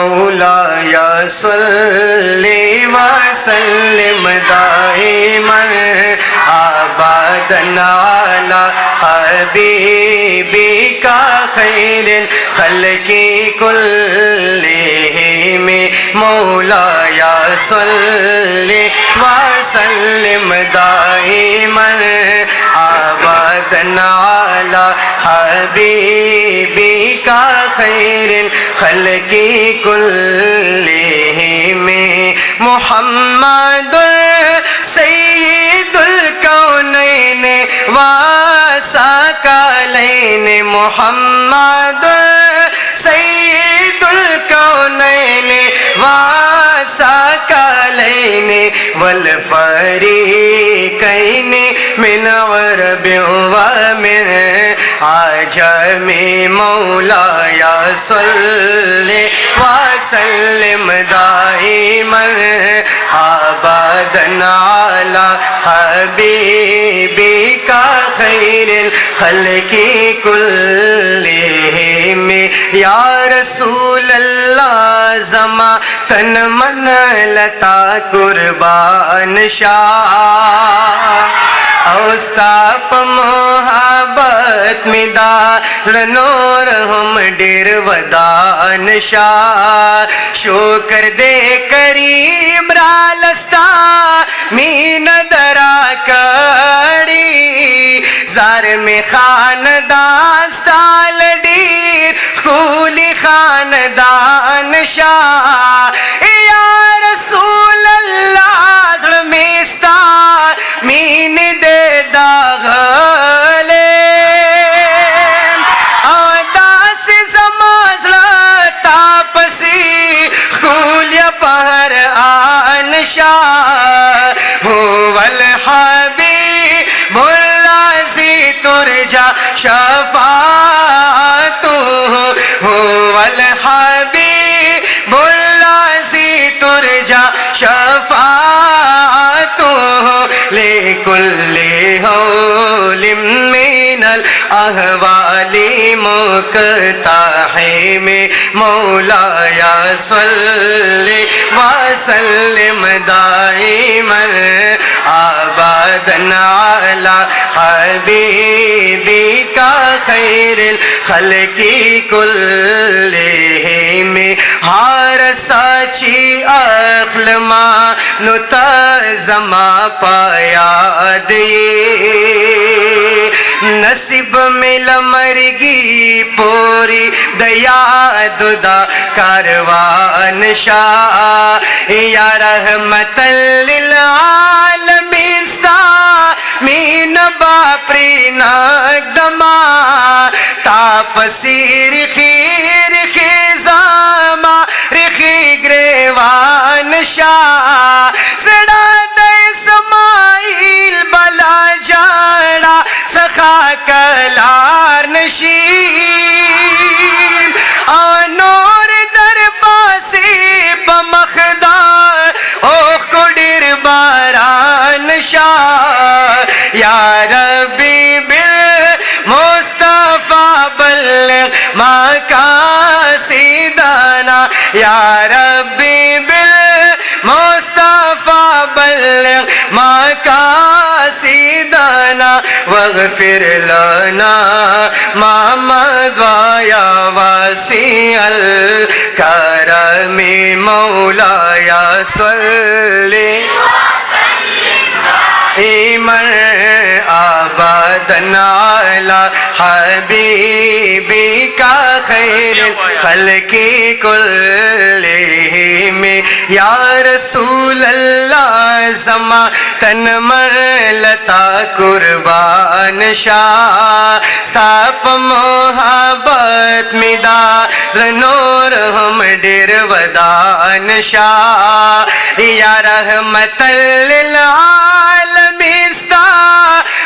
مولاي صل وسلم دائما ابدا على حبيبك خير الخلق كلهم مولاي صل وسلم دائما ابدا على حبيبك خير الخلق كلهم محمد سيد الكونين وثقلين محمد سيد الكونين وثقلين والفريقين من عرب ومن عجم مولاي صل وسلم دائما ابدا على حبيبك خير الخلق كلهم یا رسول اللہ زما تن من لتا قربان شاہ اوستاپ محبت مدا نور ہم ڈیر ودان شاہ شکر دے کریم رالستا مین درا کڑی زار میں خاندان ستال ڈیر خولی خاندان شاہ یا رسول اللہ ظلمستا مین دے داغلے آداس زمازلہ تاپسی خولیہ پہر آن شاہ هو الحبیب الذی ترجا شفاعته هو الحبیب الذی ترجا شفاعته لكل هول من الأهوال مقتحم مولاي صل وسلم دائما ابدا على حبيبك خير الخلق كلهم ہار ساچی اخلما نتازما پایا دیے نصیب مل مرگی پوری دیا ددا کاروان شاہ یا رحمت للعالمین ستا مین باپری نقدما تاپسی رخی زاما رخی گریوان شاہ زڑا دے سمائیل بلا جاڑا سخا کلار نشین آنور در پاسی پمخدار اوخ کو ڈیر باران شاہ یا ربی بالمصطفیٰ بلغ مقاصدنا یا ربی بالمصطفیٰ بلغ مقاصدنا واغفر لنا ما مضى يا واسع الكرم مولاي صل دائما ابدا على حبيبك خير الخلق كلهم یا رسول اللہ زما تن مرلتا قربان شاہ ساپ محبت مدا زنور ہم ڈیر ودان شاہ یا رحمت للعالمین ستا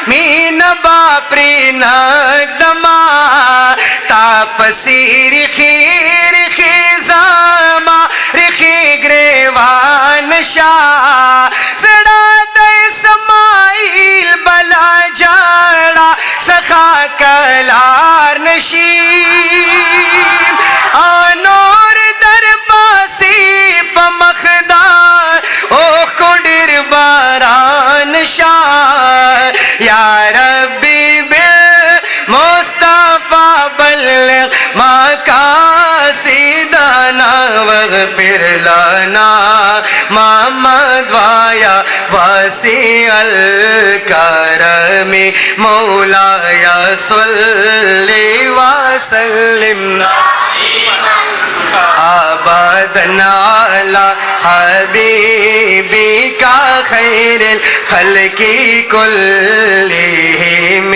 مین باپری نقدما تاپسی رخی زاما رخی گریوان شاہ زڑا دے سمائیل بلا جاڑا سخا کلار نشیم آنور در اغفر لنا محمد ویا واسع الکرم مولاي صلی وسلم ابدا علی حبیبک خیر الخلق کلہم